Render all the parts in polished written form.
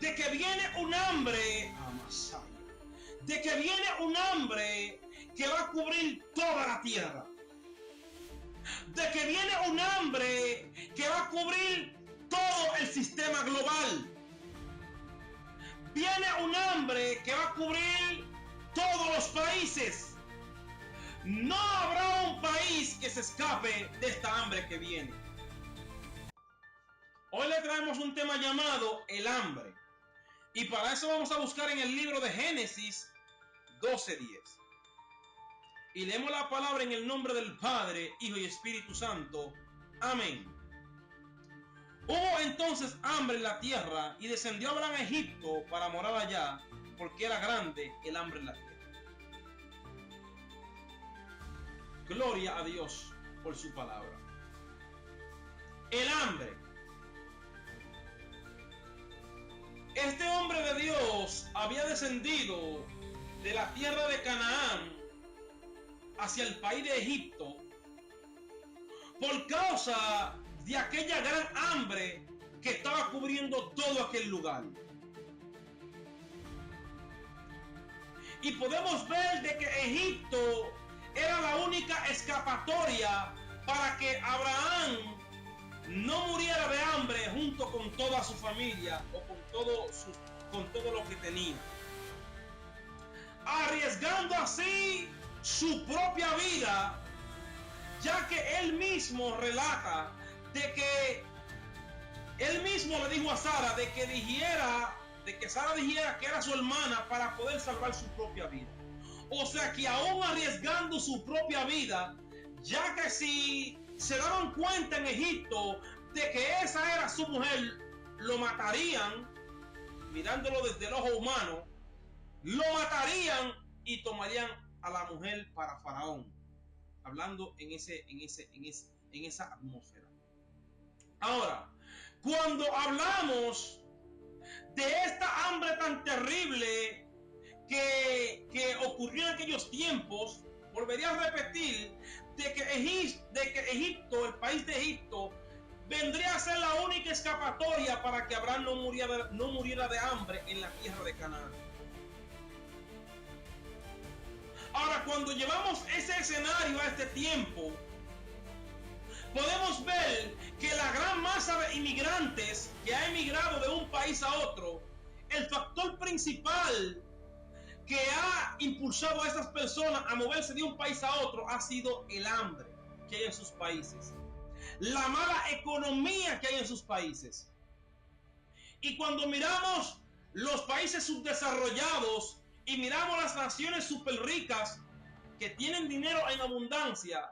de que viene un hambre, de que viene un hambre que va a cubrir toda la tierra, de que viene un hambre que va a cubrir todo el sistema global, viene un hambre que va a cubrir todos los países. No habrá un país que se escape de esta hambre que viene. Hoy le traemos un tema llamado el hambre. Y para eso vamos a buscar en el libro de Génesis 12:10. Y leemos la palabra en el nombre del Padre, Hijo y Espíritu Santo. Amén. Hubo entonces hambre en la tierra y descendió Abraham a Egipto para morar allá, porque era grande el hambre en la tierra. Gloria a Dios por su palabra. El hambre. Este hombre de Dios había descendido de la tierra de Canaán hacia el país de Egipto por causa de aquella gran hambre que estaba cubriendo todo aquel lugar. Y podemos ver de que Egipto era la única escapatoria para que Abraham no muriera de hambre junto con toda su familia o con todo lo que tenía, arriesgando así su propia vida, ya que él mismo relata de que él mismo le dijo a Sara de que Sara dijera que era su hermana para poder salvar su propia vida. O sea que aún arriesgando su propia vida, ya que si se daban cuenta en Egipto de que esa era su mujer, lo matarían, mirándolo desde el ojo humano, lo matarían y tomarían a la mujer para Faraón, hablando en esa atmósfera. Ahora, cuando hablamos de esta hambre tan terrible que ocurrió en aquellos tiempos, volvería a repetir de que Egipto, el país de Egipto, vendría a ser la única escapatoria para que Abraham no muriera de hambre en la tierra de Canaán. Ahora, cuando llevamos ese escenario a este tiempo, podemos ver que la gran masa de inmigrantes que ha emigrado de un país a otro, el factor principal que ha impulsado a estas personas a moverse de un país a otro ha sido el hambre que hay en sus países, la mala economía que hay en sus países. Y cuando miramos los países subdesarrollados y miramos las naciones súper ricas que tienen dinero en abundancia,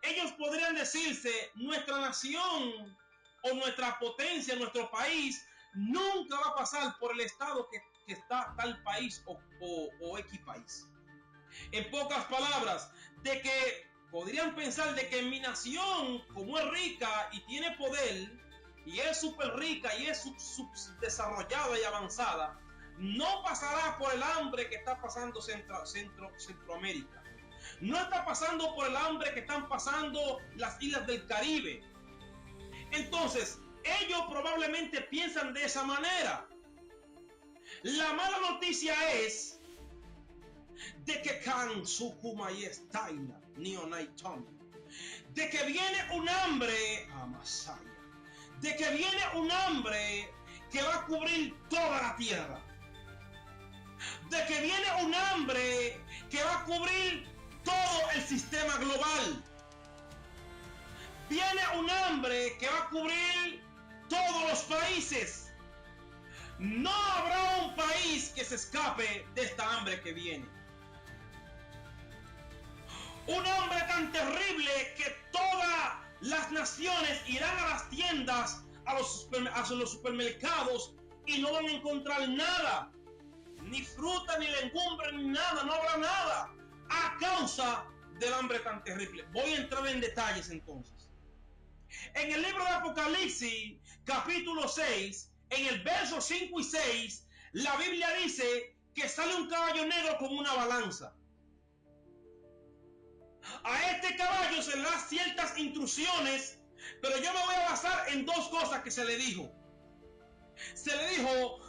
ellos podrían decirse: nuestra nación o nuestra potencia, nuestro país, nunca va a pasar por el estado que está tal país o X país. En pocas palabras, de que podrían pensar de que mi nación, como es rica y tiene poder, y es súper rica y es subdesarrollada y avanzada, no pasará por el hambre que está pasando Centroamérica. No está pasando por el hambre que están pasando las islas del Caribe. Entonces, ellos probablemente piensan de esa manera. La mala noticia es de que de que viene un hambre de que viene un hambre que va a cubrir toda la tierra, de que viene un hambre que va a cubrir todo el sistema global, viene un hambre que va a cubrir todos los países. No habrá un país que se escape de esta hambre que viene. Un hambre tan terrible que todas las naciones irán a las tiendas, a los supermercados, y no van a encontrar nada, ni fruta, ni legumbre, ni nada, no habrá nada, a causa del hambre tan terrible. Voy a entrar en detalles entonces. En el libro de Apocalipsis, capítulo 6, en el verso 5 y 6, la Biblia dice que sale un caballo negro como una balanza. A este caballo se le dan ciertas instrucciones, pero yo me voy a basar en dos cosas que se le dijo. Se le dijo: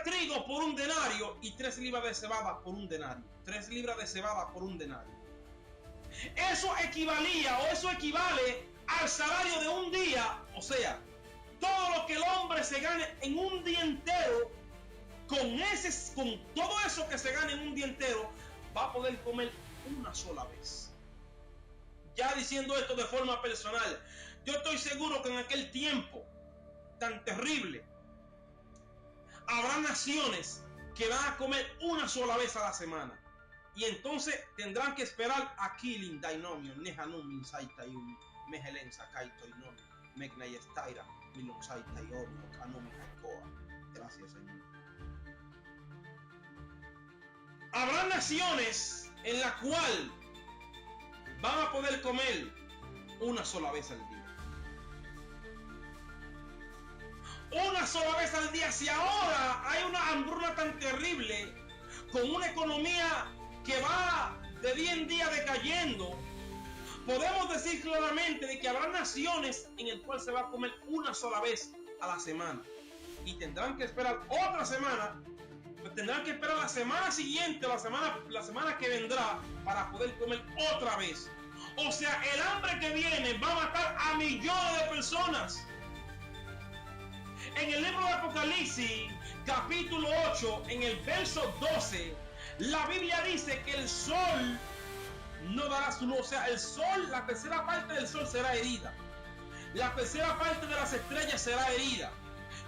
trigo por un denario y 3 libras de cebada por un denario. 3 libras de cebada por un denario. Eso equivalía o eso equivale al salario de un día. O sea, todo lo que el hombre se gane en un día entero, con todo eso que se gane en un día entero, va a poder comer una sola vez. Ya diciendo esto de forma personal, yo estoy seguro que en aquel tiempo tan terrible habrá naciones que van a comer una sola vez a la semana. Y entonces tendrán que esperar a Killing, Dainomio, Nehanum, Insaitayum, Mehelen, Sakaito, Inom, Megnay, Estaira, Milon, Saitayorio, Kanumi, Haikoa. Gracias, Señor. Habrá naciones en la cual van a poder comer una sola vez al día. Una sola vez al día. Si ahora hay una hambruna tan terrible, con una economía que va de día en día decayendo, podemos decir claramente de que habrá naciones en el cual se va a comer una sola vez a la semana. Y tendrán que esperar otra semana, tendrán que esperar la semana siguiente, la semana que vendrá, para poder comer otra vez. O sea, el hambre que viene va a matar a millones de personas. En el libro de Apocalipsis, capítulo 8, en el verso 12, la Biblia dice que el sol no dará su luz. O sea, el sol, la tercera parte del sol será herida. La tercera parte de las estrellas será herida.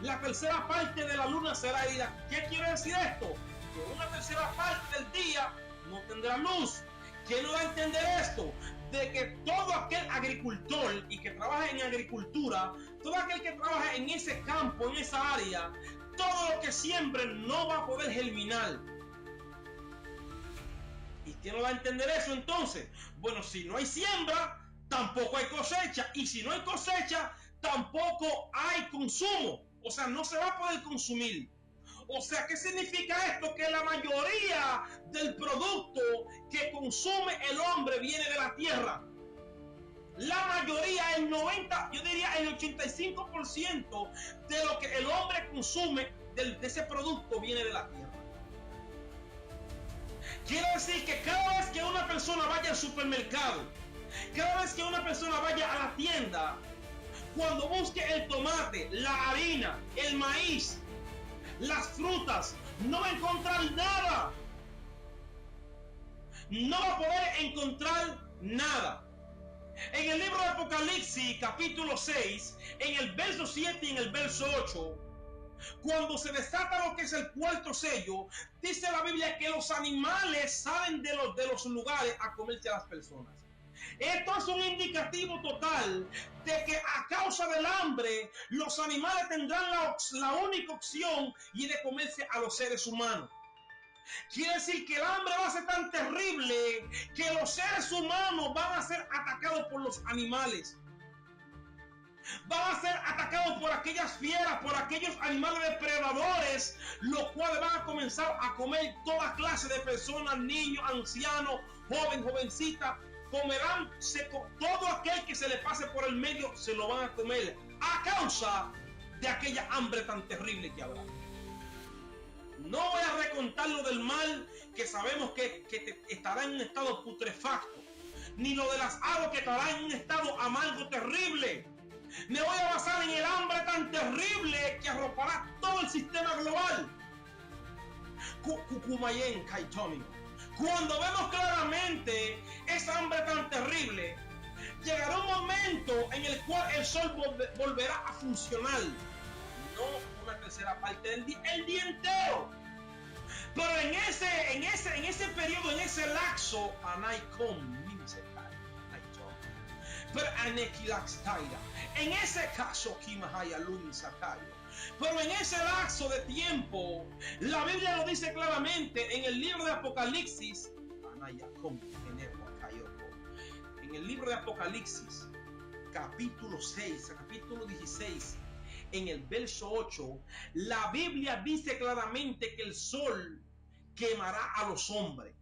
La tercera parte de la luna será herida. ¿Qué quiere decir esto? Que una tercera parte del día no tendrá luz. ¿Quién nos va a entender esto? De que todo aquel agricultor y que trabaja en agricultura, todo aquel que trabaja en ese campo, en esa área, todo lo que siembre no va a poder germinar. ¿Y quién no va a entender eso entonces? Bueno, si no hay siembra, tampoco hay cosecha. Y si no hay cosecha, tampoco hay consumo. O sea, no se va a poder consumir. O sea, ¿qué significa esto? Que la mayoría del producto que consume el hombre viene de la tierra. La mayoría, el 90, yo diría el 85% de lo que el hombre consume de ese producto viene de la tierra. Quiere decir que cada vez que una persona vaya al supermercado, cada vez que una persona vaya a la tienda, cuando busque el tomate, la harina, el maíz, las frutas, no va a encontrar nada. No va a poder encontrar nada. En el libro de Apocalipsis, capítulo 6, en el verso 7 y en el verso 8, cuando se desata lo que es el cuarto sello, dice la Biblia que los animales salen de los lugares a comerse a las personas. Esto es un indicativo total de que a causa del hambre los animales tendrán la única opción y de comerse a los seres humanos. Quiere decir que el hambre va a ser tan terrible que los seres humanos van a ser atacados por los animales. Van a ser atacados por aquellas fieras, por aquellos animales depredadores, los cuales van a comenzar a comer toda clase de personas, niños, ancianos, joven, jovencita. Comerán todo aquel que se le pase por el medio, se lo van a comer a causa de aquella hambre tan terrible que habrá. No voy a recontar lo del mal que sabemos que estará en un estado putrefacto, ni lo de las aguas que estará en un estado amargo terrible. Me voy a basar en el hambre tan terrible que arropará todo el sistema global. Kukumayen Kaitomi. Cuando vemos claramente esa hambre tan terrible, llegará un momento en el cual el sol volverá a funcionar. No una tercera parte del día, el día entero. Pero en ese periodo, en ese lapso, en ese caso, pero en ese lapso de tiempo, la Biblia lo dice claramente en el libro de Apocalipsis. En el libro de Apocalipsis, capítulo 6, capítulo 16, en el verso 8, la Biblia dice claramente que el sol quemará a los hombres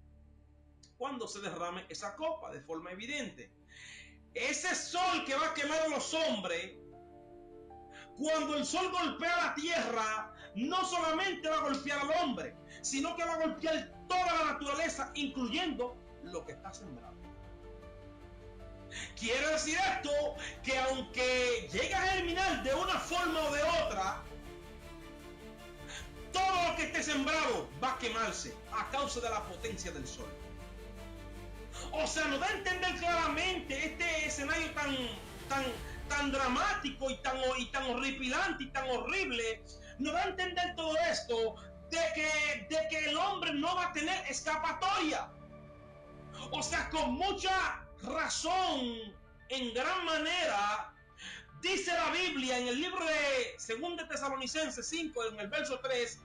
cuando se derrame esa copa, de forma evidente. Ese sol que va a quemar a los hombres, cuando el sol golpea la tierra, no solamente va a golpear al hombre, sino que va a golpear toda la naturaleza, incluyendo lo que está sembrado. Quiere decir esto que aunque llegue a germinar de una forma o de otra, todo lo que esté sembrado va a quemarse a causa de la potencia del sol. O sea, nos da a entender claramente este escenario tan dramático y tan horripilante y tan horrible. Nos da a entender todo esto de que el hombre no va a tener escapatoria. O sea, con mucha razón, en gran manera, dice la Biblia en el libro de 2 Tesalonicenses 5, en el verso 3,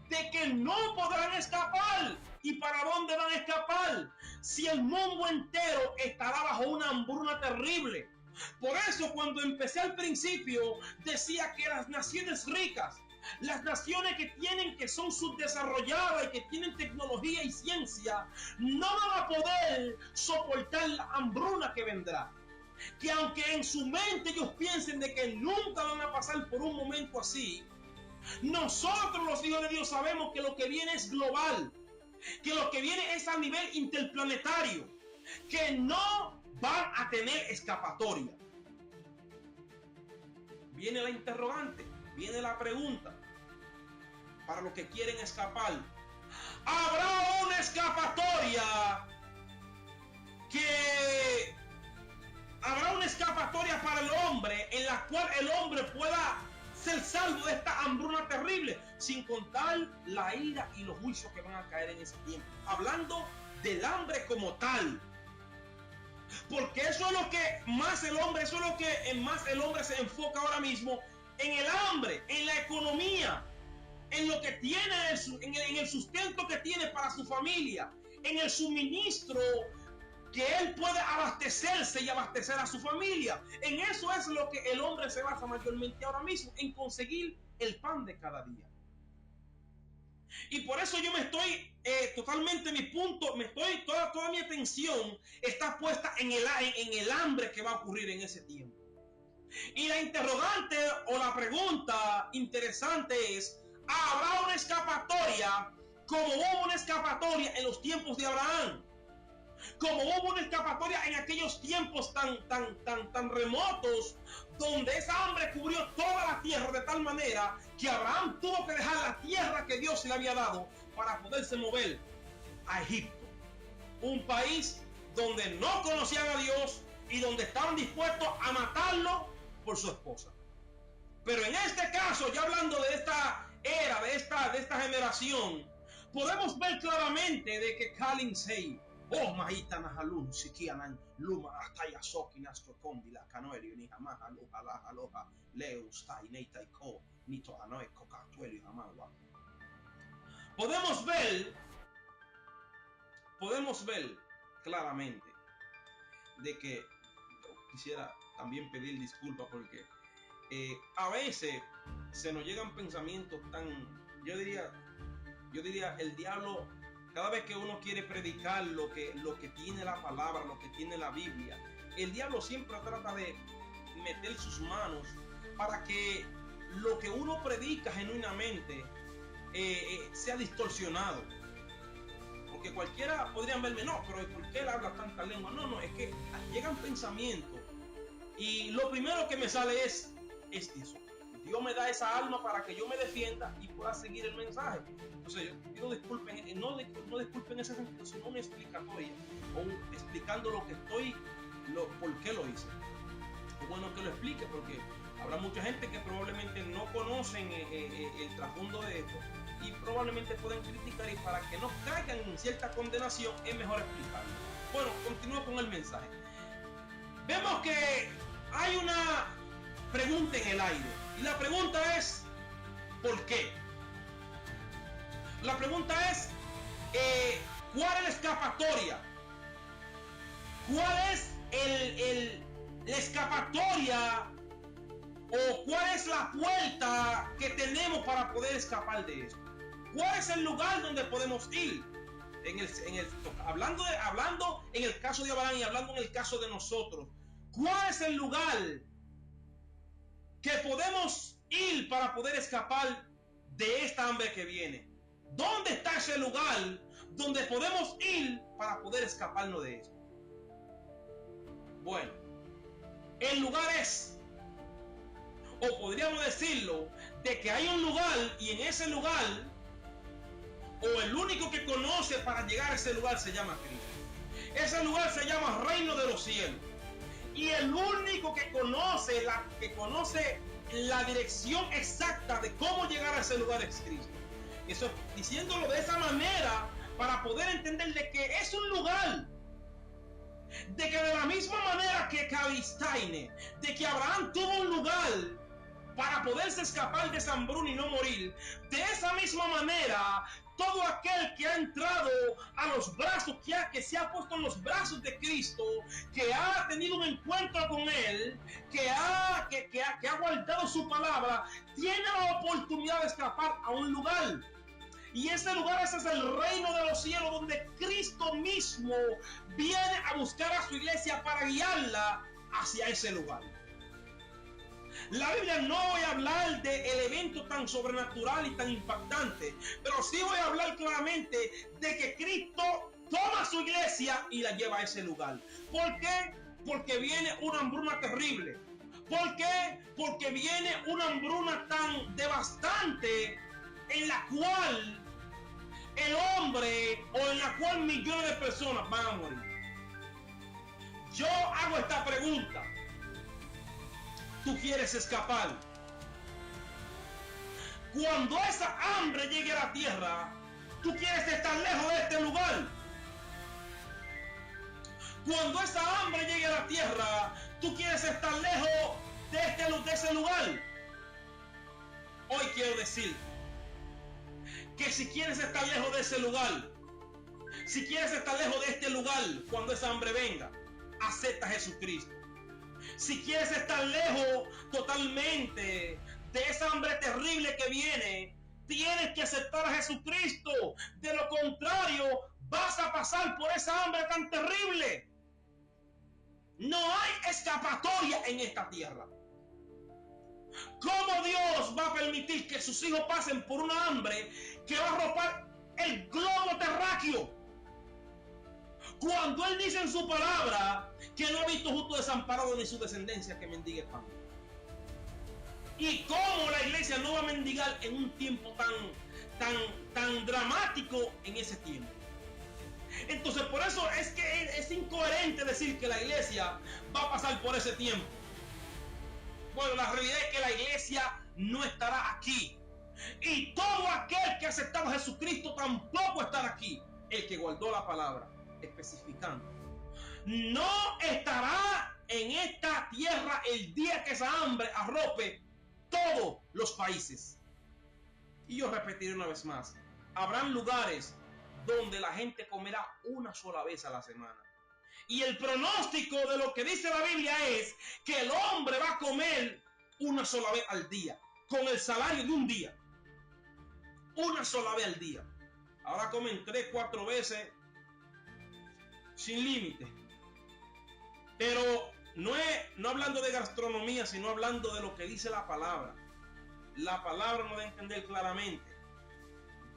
de que no podrán escapar. ¿Y para dónde van a escapar? Si el mundo entero estará bajo una hambruna terrible. Por eso cuando empecé al principio decía que las naciones ricas, las naciones que son subdesarrolladas y que tienen tecnología y ciencia, no van a poder soportar la hambruna que vendrá. Que aunque en su mente ellos piensen de que nunca van a pasar por un momento así, nosotros los hijos de Dios sabemos que lo que viene es global, que lo que viene es a nivel interplanetario, que no van a tener escapatoria. Viene la interrogante, viene la pregunta para los que quieren escapar. ¿Habrá una escapatoria para el hombre en la cual el hombre pueda ser salvo de esta hambruna terrible, sin contar la ira y los juicios que van a caer en ese tiempo? Hablando del hambre como tal, porque eso es lo que más el hombre se enfoca ahora mismo, en el hambre, en la economía, en lo que tiene, en el sustento que tiene para su familia, en el suministro que él puede abastecerse y abastecer a su familia. En eso es lo que el hombre se basa mayormente ahora mismo, en conseguir el pan de cada día. Y por eso yo me estoy totalmente, toda mi atención está puesta en el hambre que va a ocurrir en ese tiempo. Y la interrogante o la pregunta interesante es: ¿habrá una escapatoria como hubo una escapatoria en los tiempos de Abraham? Como hubo una escapatoria en aquellos tiempos tan remotos, donde esa hambre cubrió toda la tierra de tal manera que Abraham tuvo que dejar la tierra que Dios le había dado para poderse mover a Egipto, un país donde no conocían a Dios y donde estaban dispuestos a matarlo por su esposa. Pero en este caso, ya hablando de esta era, de esta generación, podemos ver claramente de que Kalin Sei, oh mahita nahalun sikianan luma ataya soki nasko kondi la canoerio ni jamás aloha leus tai neitai ko nito anoe kokatuelio hamawa. Podemos ver claramente de que quisiera también pedir disculpas porque a veces se nos llegan pensamientos yo diría el diablo, cada vez que uno quiere predicar lo que tiene la palabra, lo que tiene la Biblia, el diablo siempre trata de meter sus manos para que lo que uno predica genuinamente sea distorsionado. Porque cualquiera podrían verme, no, pero ¿por qué él habla tanta lengua? No, es que llegan pensamientos y lo primero que me sale es eso. Dios me da esa alma para que yo me defienda y pueda seguir el mensaje. Entonces yo pido disculpen, no disculpen ese sentido, sino una explicatoria, o explicando por qué lo hice. Es bueno que lo explique porque habrá mucha gente que probablemente no conocen el trasfondo de esto y probablemente pueden criticar, y para que no caigan en cierta condenación es mejor explicarlo. Bueno, continúo con el mensaje. Vemos que hay una pregunta en el aire y la pregunta es ¿por qué? La pregunta es ¿cuál es la escapatoria? ¿Cuál es la escapatoria o cuál es la puerta que tenemos para poder escapar de esto? ¿Cuál es el lugar donde podemos ir? Hablando en el caso de Abraham y hablando en el caso de nosotros, ¿cuál es el lugar que podemos ir para poder escapar de esta hambre que viene. ¿Dónde está ese lugar donde podemos ir para poder escaparnos de esto? Bueno, el lugar es, o podríamos decirlo, de que hay un lugar y en ese lugar, o el único que conoce para llegar a ese lugar se llama Cristo. Ese lugar se llama Reino de los Cielos. Y el único que conoce la dirección exacta de cómo llegar a ese lugar es Cristo. Eso, diciéndolo de esa manera, para poder entender de que es un lugar, de que de la misma manera que Cabistaine, de que Abraham tuvo un lugar para poderse escapar de esa hambruna y no morir, de esa misma manera, todo aquel que ha entrado a los brazos, que se ha puesto en los brazos de Cristo, que ha tenido un encuentro con Él, que ha guardado su palabra, tiene la oportunidad de escapar a un lugar. Y ese lugar, ese es el reino de los cielos, donde Cristo mismo viene a buscar a su iglesia para guiarla hacia ese lugar. La Biblia no voy a hablar del evento tan sobrenatural y tan impactante, pero sí voy a hablar claramente de que Cristo toma a su iglesia y la lleva a ese lugar. ¿Por qué? Porque viene una hambruna terrible. ¿Por qué? Porque viene una hambruna tan devastante en la cual el hombre, o en la cual millones de personas van a morir. Yo hago esta pregunta. ¿Tú quieres escapar? Cuando esa hambre llegue a la tierra, ¿tú quieres estar lejos de este lugar? Cuando esa hambre llegue a la tierra, ¿tú quieres estar lejos de ese lugar? Hoy quiero decir que si quieres estar lejos de ese lugar, si quieres estar lejos de este lugar cuando esa hambre venga, acepta a Jesucristo. Si quieres estar lejos totalmente de esa hambre terrible que viene, tienes que aceptar a Jesucristo. De lo contrario, vas a pasar por esa hambre tan terrible. No hay escapatoria en esta tierra. ¿Cómo Dios va a permitir que sus hijos pasen por una hambre que va a arropar el globo terráqueo? Cuando Él dice en su palabra que no ha visto justo desamparado ni su descendencia que mendigue pan. ¿Y cómo la iglesia no va a mendigar en un tiempo tan dramático en ese tiempo? Entonces, por eso es que es incoherente decir que la iglesia va a pasar por ese tiempo. Bueno, la realidad es que la iglesia no estará aquí. Y todo aquel que ha aceptado a Jesucristo tampoco estará aquí. El que guardó la palabra, especificando. No estará en esta tierra el día que esa hambre arrope todos los países. Y yo repetiré una vez más. Habrán lugares donde la gente comerá una sola vez a la semana. Y el pronóstico de lo que dice la Biblia es que el hombre va a comer una sola vez al día, con el salario de un día. Una sola vez al día. Ahora comen 3, 4 veces sin límite. Pero no hablando de gastronomía, sino hablando de lo que dice la palabra. La palabra nos da a entender claramente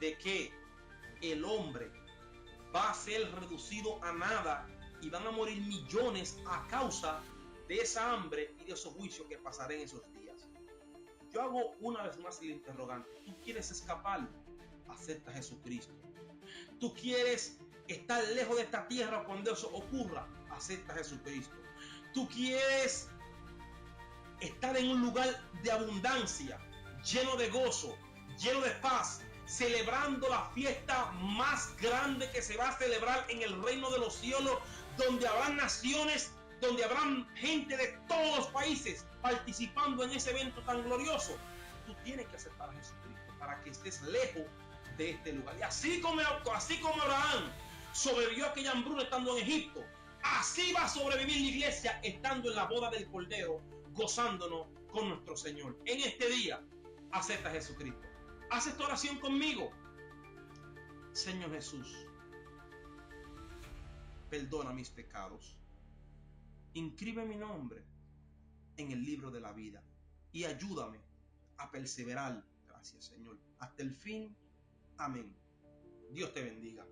de que el hombre va a ser reducido a nada y van a morir millones a causa de esa hambre y de esos juicios que pasarán en esos días. Yo hago una vez más el interrogante. ¿Tú quieres escapar? Acepta a Jesucristo. ¿Tú quieres estar lejos de esta tierra cuando eso ocurra? Acepta a Jesucristo. ¿Tú quieres estar en un lugar de abundancia, lleno de gozo, lleno de paz, celebrando la fiesta más grande que se va a celebrar en el reino de los cielos, donde habrán naciones, donde habrán gente de todos los países participando en ese evento tan glorioso? Tú tienes que aceptar a Jesucristo para que estés lejos de este lugar. Y así como Abraham sobrevivió a aquella hambruna estando en Egipto, así va a sobrevivir la iglesia estando en la boda del Cordero, gozándonos con nuestro Señor. En este día, acepta a Jesucristo. Haz esta oración conmigo. Señor Jesús, perdona mis pecados. Inscribe mi nombre en el libro de la vida y ayúdame a perseverar. Gracias, Señor. hasta el fin. Amén. Dios te bendiga.